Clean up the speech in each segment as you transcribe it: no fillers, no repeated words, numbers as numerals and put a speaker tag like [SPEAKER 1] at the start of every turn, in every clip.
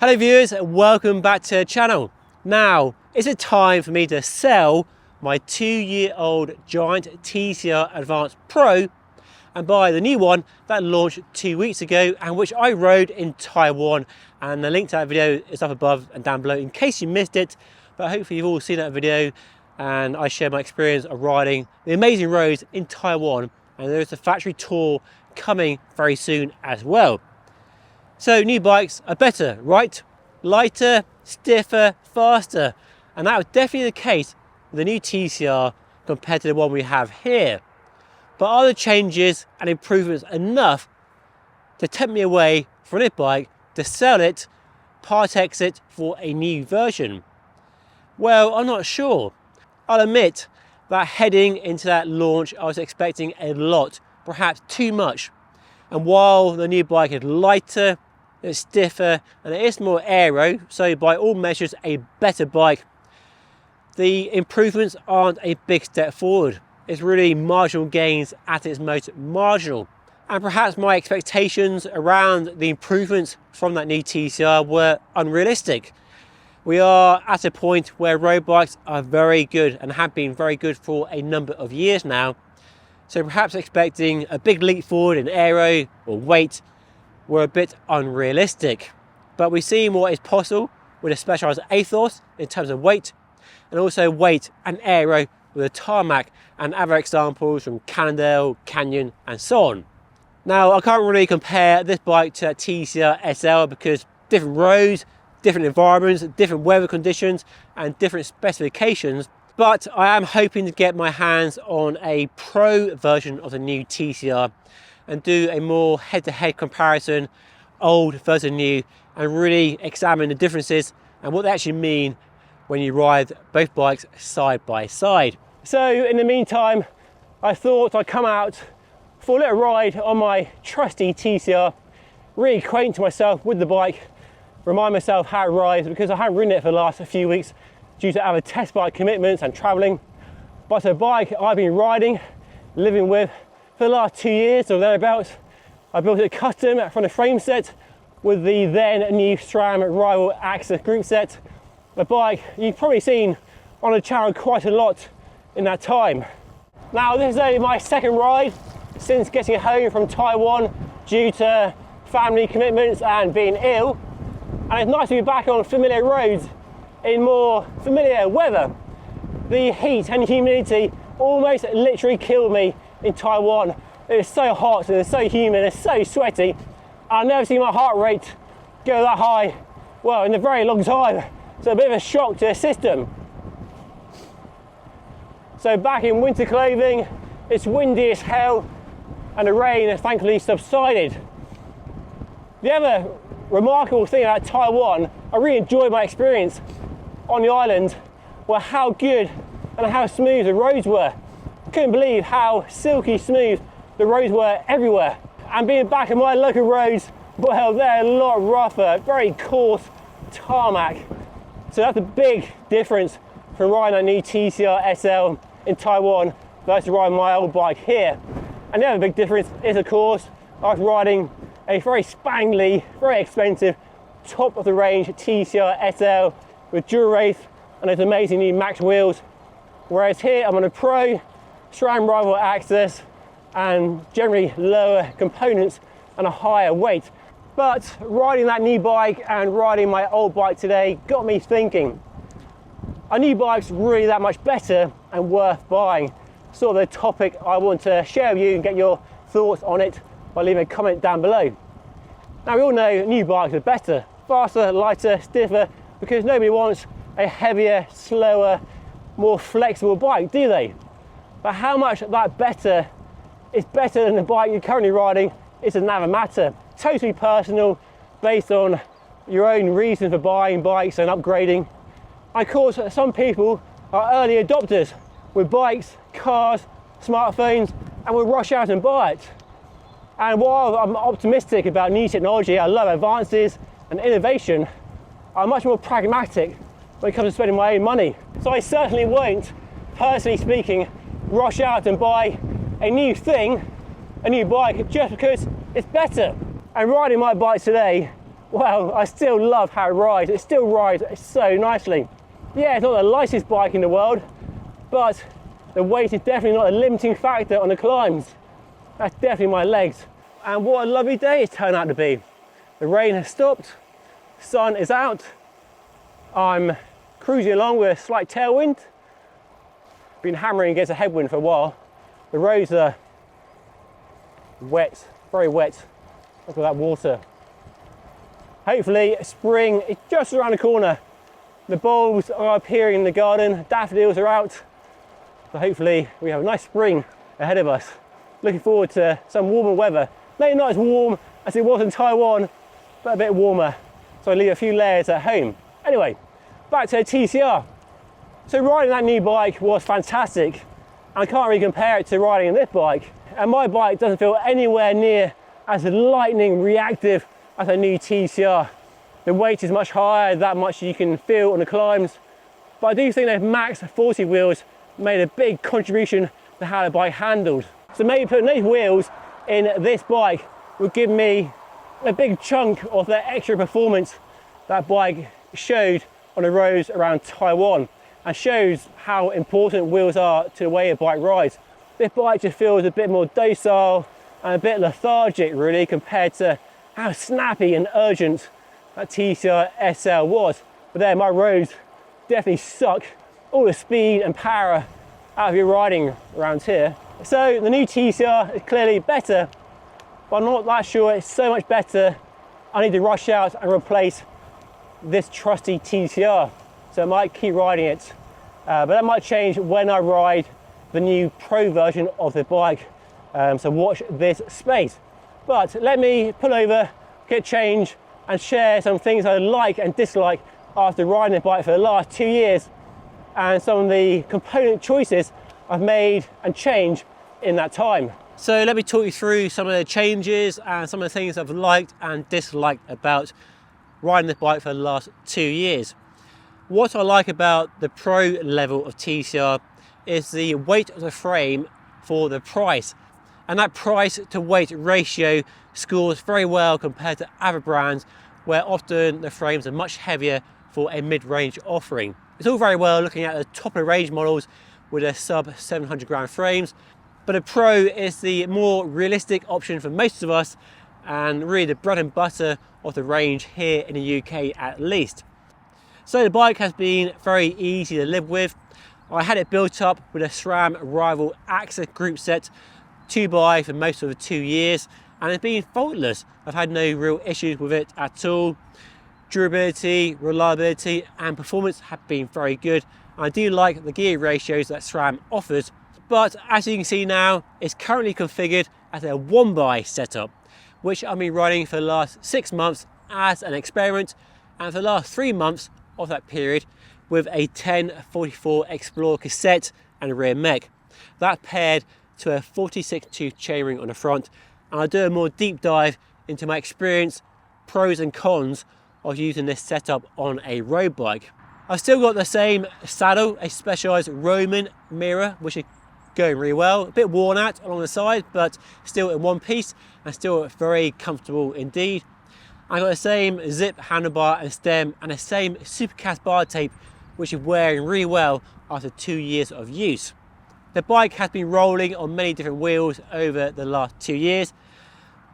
[SPEAKER 1] Hello viewers, and welcome back to the channel. Now, is it time for me to sell my 2-year-old Giant TCR Advanced Pro and buy the new one that launched 2 weeks ago and which I rode in Taiwan? And the link to that video is up above and down below in case you missed it, but hopefully you've all seen that video and I share my experience of riding the amazing roads in Taiwan, and there's a factory tour coming very soon as well. So new bikes are better, right? Lighter, stiffer, faster. And that was definitely the case with the new TCR compared to the one we have here. But are the changes and improvements enough to tempt me away from this bike to sell it, part X it for a new version? Well, I'm not sure. I'll admit that heading into that launch, I was expecting a lot, perhaps too much. And while the new bike is lighter, it's stiffer and it is more aero, so by all measures a better bike, the improvements aren't a big step forward. It's really marginal gains at its most marginal. And perhaps my expectations around the improvements from that new TCR were unrealistic. We are at a point where road bikes are very good and have been very good for a number of years now. So perhaps expecting a big leap forward in aero or weight were a bit unrealistic, but we've seen what is possible with a Specialized Athos in terms of weight, and also weight and aero with a Tarmac and other examples from Cannondale, Canyon and so on. Now I can't really compare this bike to a TCR SL because different roads, different environments, different weather conditions and different specifications, but I am hoping to get my hands on a Pro version of the new TCR and do a more head-to-head comparison, old versus new, and really examine the differences and what they actually mean when you ride both bikes side by side. So in the meantime, I thought I'd come out for a little ride on my trusty TCR, really acquaint myself with the bike, remind myself how it rides, because I haven't ridden it for the last few weeks due to other test bike commitments and traveling. But it's a bike I've been riding, living with for the last 2 years or thereabouts. I built it custom from the frame set with the then new SRAM Rival Axis group set. A bike you've probably seen on the channel quite a lot in that time. Now this is only my second ride since getting home from Taiwan due to family commitments and being ill. And it's nice to be back on familiar roads in more familiar weather. The heat and humidity almost literally killed me in Taiwan. It was so hot and it's so humid, it's so sweaty. I've never seen my heart rate go that high, well, in a very long time. So a bit of a shock to the system. So back in winter clothing, it's windy as hell and the rain has thankfully subsided. The other remarkable thing about Taiwan, I really enjoyed my experience on the island, were how good and how smooth the roads were. Couldn't believe how silky smooth the roads were everywhere. And being back in my local roads, well, they're a lot rougher, very coarse tarmac. So that's a big difference from riding a new TCR SL in Taiwan versus riding my old bike here. And the other big difference is, of course, I was riding a very spangly, very expensive, top of the range TCR SL with dual race and those amazing new Max wheels. Whereas here I'm on a Pro SRAM Rival Axis and generally lower components and a higher weight. But riding that new bike and riding my old bike today got me thinking, are new bikes really that much better and worth buying? Sort of the topic I want to share with you and get your thoughts on it by leaving a comment down below. Now we all know new bikes are better, faster, lighter, stiffer, because nobody wants a heavier, slower, more flexible bike, do they? But how much that better is better than the bike you're currently riding is another matter. Totally personal, based on your own reason for buying bikes and upgrading. And of course, some people are early adopters with bikes, cars, smartphones, and will rush out and buy it. And while I'm optimistic about new technology, I love advances and innovation, I'm much more pragmatic when it comes to spending my own money. So I certainly won't, personally speaking, rush out and buy a new thing, a new bike, just because it's better. And riding my bike today, well, I still love how it rides. It still rides so nicely. Yeah, it's not the lightest bike in the world, but the weight is definitely not a limiting factor on the climbs. That's definitely my legs. And what a lovely day it's turned out to be. The rain has stopped, sun is out. I'm cruising along with a slight tailwind. Been hammering against a headwind for a while. The roads are wet, very wet. Look at that water. Hopefully spring is just around the corner. The bulbs are appearing in the garden, daffodils are out. So hopefully we have a nice spring ahead of us. Looking forward to some warmer weather. Maybe not as warm as it was in Taiwan, but a bit warmer. So I leave a few layers at home. Anyway, back to the TCR. So riding that new bike was fantastic. And I can't really compare it to riding this bike. And my bike doesn't feel anywhere near as lightning reactive as a new TCR. The weight is much higher, that much you can feel on the climbs. But I do think those Max 40 wheels made a big contribution to how the bike handled. So maybe putting those wheels in this bike would give me a big chunk of the extra performance that bike showed on the roads around Taiwan, and shows how important wheels are to the way a bike rides. This bike just feels a bit more docile and a bit lethargic really, compared to how snappy and urgent that TCR SL was. But there, my roads definitely suck all the speed and power out of your riding around here. So the new TCR is clearly better, but I'm not that sure it's so much better. I need to rush out and replace this trusty TCR. So I might keep riding it, but that might change when I ride the new Pro version of the bike. So watch this space. But let me pull over, get change, and share some things I like and dislike after riding the bike for the last 2 years, and some of the component choices I've made and changed in that time. So let me talk you through some of the changes and some of the things I've liked and disliked about riding the bike for the last 2 years. What I like about the Pro level of TCR is the weight of the frame for the price. And that price to weight ratio scores very well compared to other brands, where often the frames are much heavier for a mid-range offering. It's all very well looking at the top of the range models with their sub 700 gram frames, but a Pro is the more realistic option for most of us, and really the bread and butter of the range here in the UK at least. So the bike has been very easy to live with. I had it built up with a SRAM Rival Access group set 2x for most of the 2 years, and it's been faultless. I've had no real issues with it at all. Durability, reliability and performance have been very good. I do like the gear ratios that SRAM offers, but as you can see now, it's currently configured as a 1x setup, which I've been riding for the last 6 months as an experiment, and for the last 3 months of that period with a 1044 Explorer cassette and rear mech. That paired to a 46 tooth chainring on the front, and I'll do a more deep dive into my experience, pros and cons of using this setup on a road bike. I've still got the same saddle, a specialised Roman mirror, which is going really well. A bit worn out along the side, but still in one piece and still very comfortable indeed. I've got the same zip handlebar and stem, and the same Supercast bar tape, which is wearing really well after 2 years of use. The bike has been rolling on many different wheels over the last 2 years,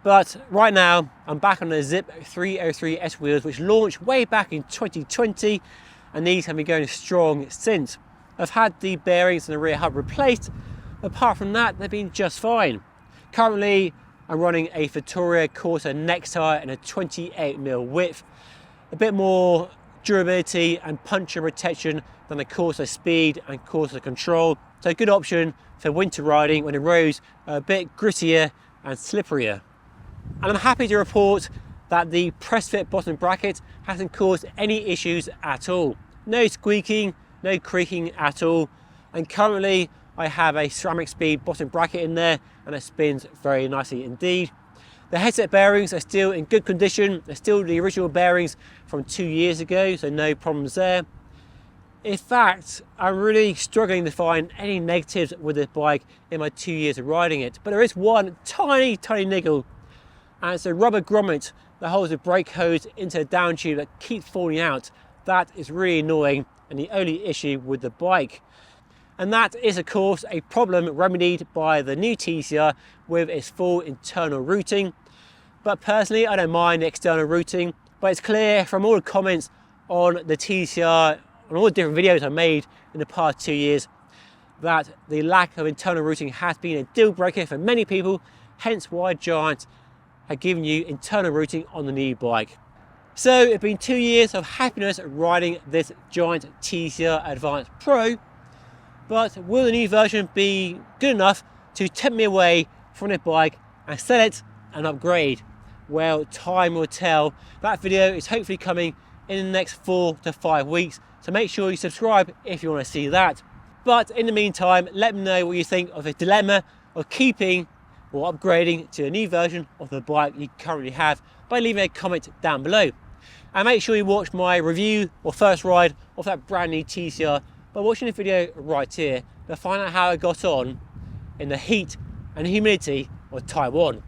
[SPEAKER 1] but right now I'm back on the Zip 303S wheels, which launched way back in 2020, and these have been going strong since. I've had the bearings and the rear hub replaced. Apart from that, they've been just fine. Currently I'm running a Vittoria Corsa neck tire in a 28mm width, a bit more durability and puncture protection than the Corsa Speed and Corsa Control. So a good option for winter riding when the roads are a bit grittier and slipperier. And I'm happy to report that the press fit bottom bracket hasn't caused any issues at all. No squeaking, no creaking at all. And currently I have a ceramic speed bottom bracket in there, and it spins very nicely indeed. The headset bearings are still in good condition. They're still the original bearings from 2 years ago, so no problems there. In fact, I'm really struggling to find any negatives with this bike in my 2 years of riding it, but there is one tiny niggle, and it's a rubber grommet that holds the brake hose into the down tube that keeps falling out. That is really annoying and the only issue with the bike. And that is of course a problem remedied by the new TCR with its full internal routing. But personally, I don't mind the external routing, but it's clear from all the comments on the TCR, on all the different videos I made in the past 2 years, that the lack of internal routing has been a deal breaker for many people, hence why Giant have given you internal routing on the new bike. So it's been 2 years of happiness riding this Giant TCR Advanced Pro, but will the new version be good enough to tempt me away from the bike and sell it and upgrade? Well, time will tell. That video is hopefully coming in the next 4 to 5 weeks, so make sure you subscribe if you want to see that. But in the meantime, let me know what you think of the dilemma of keeping or upgrading to a new version of the bike you currently have by leaving a comment down below. And make sure you watch my review or first ride of that brand new TCR by watching the video right here to find out how I got on in the heat and humidity of Taiwan.